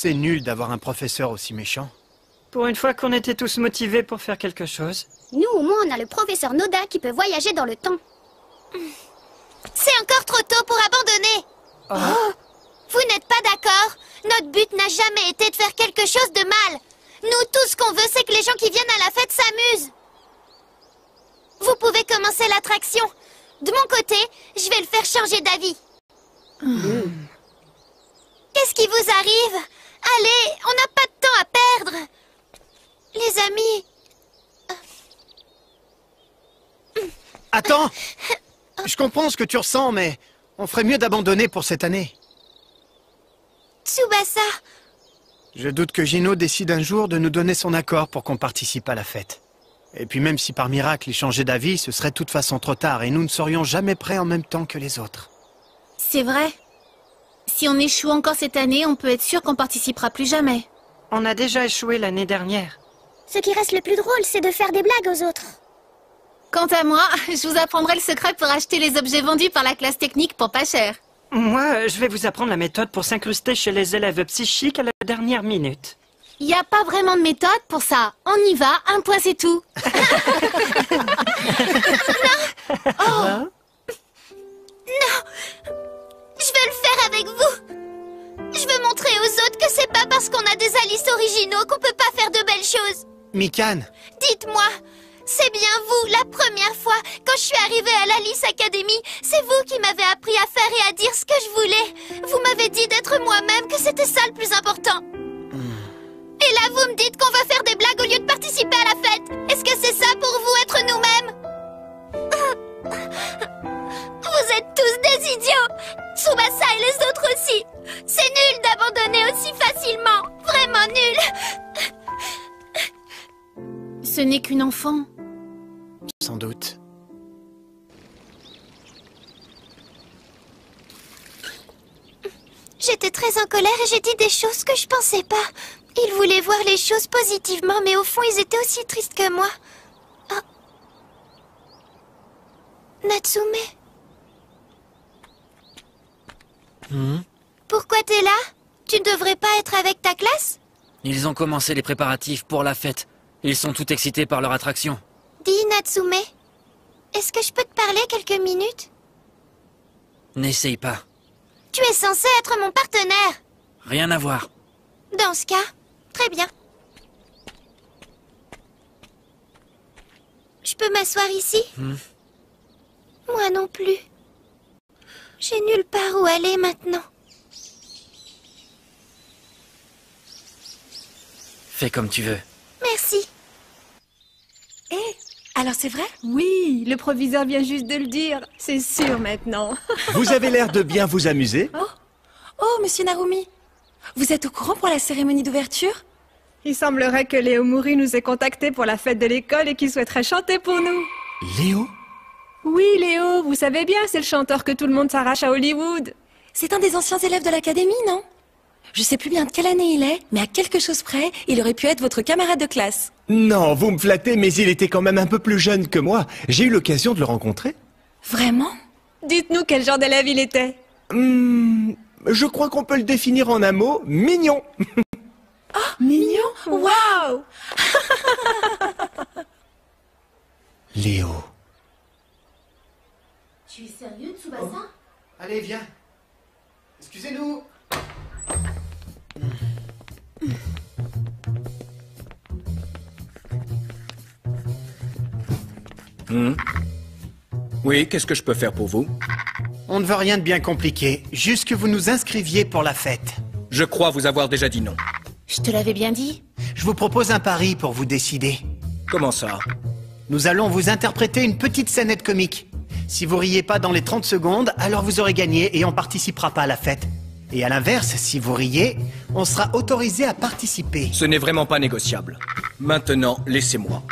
C'est nul d'avoir un professeur aussi méchant. Pour une fois qu'on était tous motivés pour faire quelque chose. Nous, au moins, on a le professeur Noda qui peut voyager dans le temps. C'est encore trop tôt pour abandonner. Oh. Vous n'êtes pas d'accord? Notre but n'a jamais été de faire quelque chose de mal. Nous, tout ce qu'on veut, c'est que les gens qui viennent à la fête s'amusent. Vous pouvez commencer l'attraction. De mon côté, je vais le faire changer d'avis. Qu'est-ce qui vous arrive? Allez, on n'a pas de temps à perdre. Les amis... Attends! Je comprends ce que tu ressens, mais on ferait mieux d'abandonner pour cette année. Tsubasa, Je doute que Gino décide un jour de nous donner son accord pour qu'on participe à la fête. Et puis même si par miracle il changeait d'avis, ce serait de toute façon trop tard et nous ne serions jamais prêts en même temps que les autres. C'est vrai. Si on échoue encore cette année, on peut être sûr qu'on participera plus jamais. On a déjà échoué l'année dernière. Ce qui reste le plus drôle, c'est de faire des blagues aux autres. Quant à moi, je vous apprendrai le secret pour acheter les objets vendus par la classe technique pour pas cher. Moi, je vais vous apprendre la méthode pour s'incruster chez les élèves psychiques à la dernière minute. Il n'y a pas vraiment de méthode pour ça. On y va, un point c'est tout. Hein? je vais le faire avec vous. Je veux montrer aux autres que c'est pas parce qu'on a des Alice originaux qu'on peut pas faire de belles choses. Mikan, Dites-moi, c'est bien vous, la première fois, quand je suis arrivée à l'Alice Academy, c'est vous qui m'avez appris à faire et à dire ce que je voulais. Vous m'avez dit d'être moi-même, que c'était ça le plus important. Et là, vous me dites qu'on va faire des blagues au lieu de participer à la fête. Est-ce que c'est ça pour vous, être nous-mêmes? Vous êtes tous des idiots. Tsubasa et les autres aussi. C'est nul d'abandonner aussi facilement. Vraiment nul. Ce n'est qu'une enfant. sans doute. J'étais très en colère et j'ai dit des choses que je pensais pas. Ils voulaient voir les choses positivement, mais au fond, ils étaient aussi tristes que moi. Oh. Natsume. Pourquoi t'es là? Tu ne devrais pas être avec ta classe? Ils ont commencé les préparatifs pour la fête. Ils sont tout excités par leur attraction. Dis, Natsume, est-ce que je peux te parler quelques minutes? N'essaye pas. Tu es censé être mon partenaire. Rien à voir. Dans ce cas, très bien. Je peux m'asseoir ici? Moi non plus. J'ai nulle part où aller maintenant. Fais comme tu veux. Merci. Alors c'est vrai? Oui, le proviseur vient juste de le dire. C'est sûr maintenant. Vous avez l'air de bien vous amuser. Oh, monsieur Narumi, vous êtes au courant pour la cérémonie d'ouverture? Il semblerait que Léo Mouri nous ait contactés pour la fête de l'école et qu'il souhaiterait chanter pour nous. Léo? Oui, Léo, vous savez bien, c'est le chanteur que tout le monde s'arrache à Hollywood. C'est un des anciens élèves de l'académie, non? Je sais plus bien de quelle année il est, mais à quelque chose près, il aurait pu être votre camarade de classe. Non, vous me flattez, mais il était quand même un peu plus jeune que moi. J'ai eu l'occasion de le rencontrer. Vraiment? Dites-nous quel genre d'élève il était. Je crois qu'on peut le définir en un mot, mignon. Mignon. Waouh! Léo. Tu es sérieux, Tsubasa? Allez, viens. Excusez-nous. Oui, qu'est-ce que je peux faire pour vous? On ne veut rien de bien compliqué, juste que vous nous inscriviez pour la fête. Je crois vous avoir déjà dit non. Je te l'avais bien dit. Je vous propose un pari pour vous décider. Comment ça? Nous allons vous interpréter une petite scénette comique. Si vous riez pas dans les 30 secondes, alors vous aurez gagné et on participera pas à la fête. Et à l'inverse, si vous riez, on sera autorisé à participer. Ce n'est vraiment pas négociable. Maintenant, laissez-moi.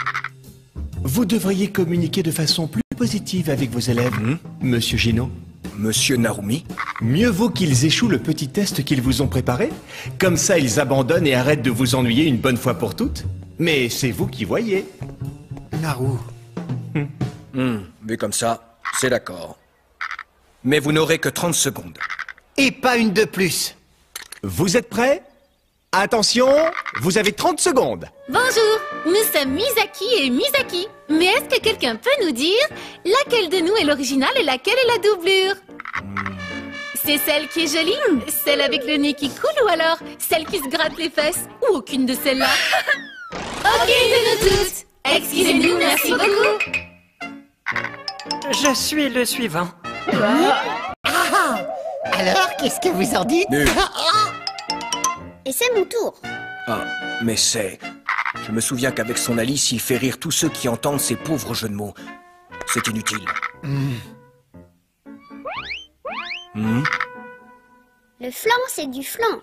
Vous devriez communiquer de façon plus positive avec vos élèves, Monsieur Gino. Monsieur Narumi? Mieux vaut qu'ils échouent le petit test qu'ils vous ont préparé. Comme ça, ils abandonnent et arrêtent de vous ennuyer une bonne fois pour toutes. Mais c'est vous qui voyez. Naru. Vu comme ça, c'est d'accord. Mais vous n'aurez que 30 secondes. Et pas une de plus. Vous êtes prêts? Attention, vous avez 30 secondes. Bonjour, nous sommes Misaki et Misaki. Mais est-ce que quelqu'un peut nous dire laquelle de nous est l'original et laquelle est la doublure? C'est celle qui est jolie? Celle avec le nez qui coule ou alors celle qui se gratte les fesses? Ou aucune de celles-là? Aucune de nous toutes! Excusez-nous, merci beaucoup! Je suis le suivant. Alors, qu'est-ce que vous en dites? Nul. Et c'est mon tour. Ah, mais c'est... Je me souviens qu'avec son Alice, il fait rire tous ceux qui entendent ces pauvres jeux de mots. C'est inutile. Le flan, c'est du flan.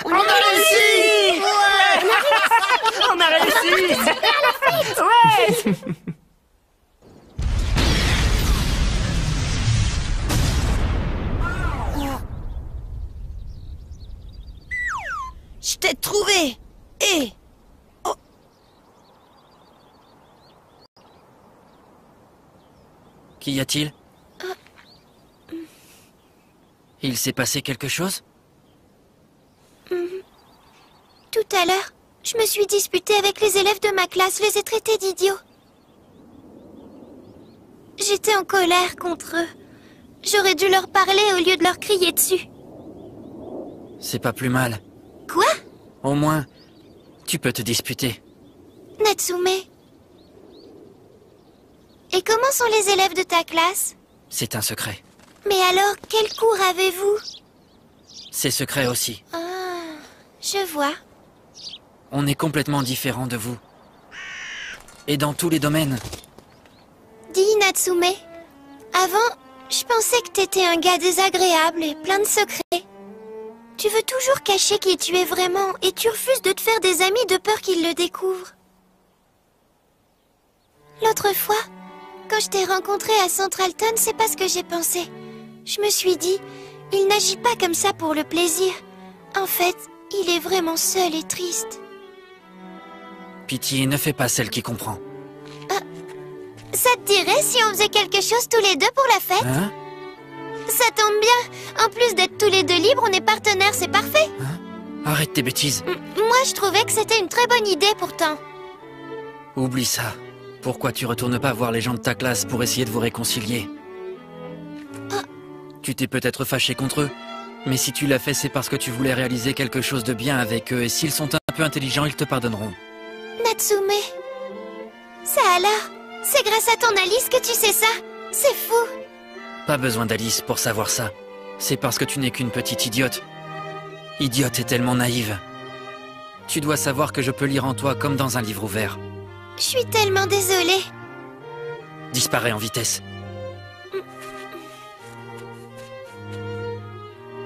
On a réussi! On a réussi! Ouais! Je t'ai trouvé. Et... Qu'y a-t-il? Il s'est passé quelque chose? Tout à l'heure, je me suis disputée avec les élèves de ma classe, je les ai traités d'idiots. J'étais en colère contre eux. J'aurais dû leur parler au lieu de leur crier dessus. C'est pas plus mal. Quoi? Au moins, tu peux te disputer. Natsume. Et comment sont les élèves de ta classe? C'est un secret. Mais alors, quel cours avez-vous? C'est secret aussi. Ah, je vois. On est complètement différents de vous. Et dans tous les domaines. Dis, Natsume. Avant, je pensais que t'étais un gars désagréable et plein de secrets. Tu veux toujours cacher qui tu es vraiment et tu refuses de te faire des amis de peur qu'ils le découvrent. L'autre fois, quand je t'ai rencontré à Centralton, c'est pas ce que j'ai pensé. Je me suis dit, il n'agit pas comme ça pour le plaisir. En fait, il est vraiment seul et triste. Pitié, ne fais pas celle qui comprend. Ça te dirait si on faisait quelque chose tous les deux pour la fête? Hein? Ça tombe bien. En plus d'être tous les deux libres, on est partenaires, c'est parfait. Arrête tes bêtises. Moi, je trouvais que c'était une très bonne idée pourtant. Oublie ça. Pourquoi tu retournes pas voir les gens de ta classe pour essayer de vous réconcilier? Tu t'es peut-être fâché contre eux, mais si tu l'as fait, c'est parce que tu voulais réaliser quelque chose de bien avec eux, et s'ils sont un peu intelligents, ils te pardonneront. Natsume. Ça alors? C'est grâce à ton Alice que tu sais ça? C'est fou. Pas besoin d'Alice pour savoir ça. C'est parce que tu n'es qu'une petite idiote. Idiote et tellement naïve. Tu dois savoir que je peux lire en toi comme dans un livre ouvert. Je suis tellement désolée. Disparais en vitesse.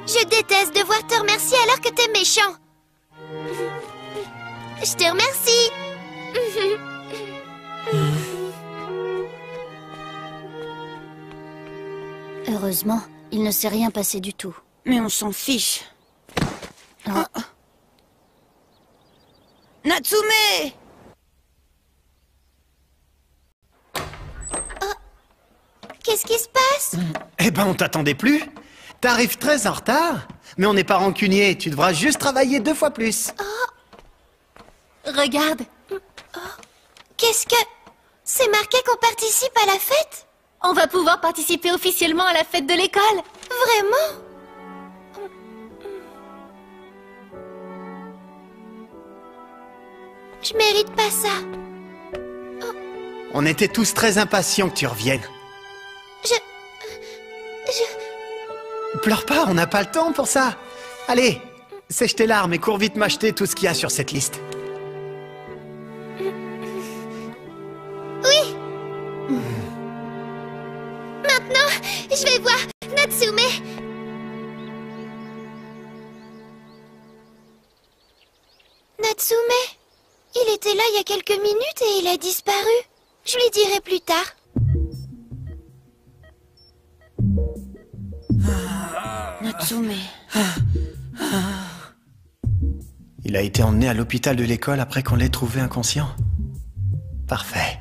Je déteste devoir te remercier alors que t'es méchant. Je te remercie. Heureusement, il ne s'est rien passé du tout. Mais on s'en fiche. Natsume! Qu'est-ce qui se passe? Eh ben, on t'attendait plus. T'arrives très en retard. Mais on n'est pas rancunier, tu devras juste travailler 2 fois plus. Regarde, Qu'est-ce que... C'est marqué qu'on participe à la fête? on va pouvoir participer officiellement à la fête de l'école. Vraiment? Je mérite pas ça. On était tous très impatients que tu reviennes. Je... Pleure pas, on n'a pas le temps pour ça. Allez, sèche tes larmes et cours vite m'acheter tout ce qu'il y a sur cette liste. Oui. Maintenant, je vais voir Natsume. Natsume, il était là il y a quelques minutes et il a disparu. Je lui dirai plus tard. Natsume. Il a été emmené à l'hôpital de l'école après qu'on l'ait trouvé inconscient. Parfait.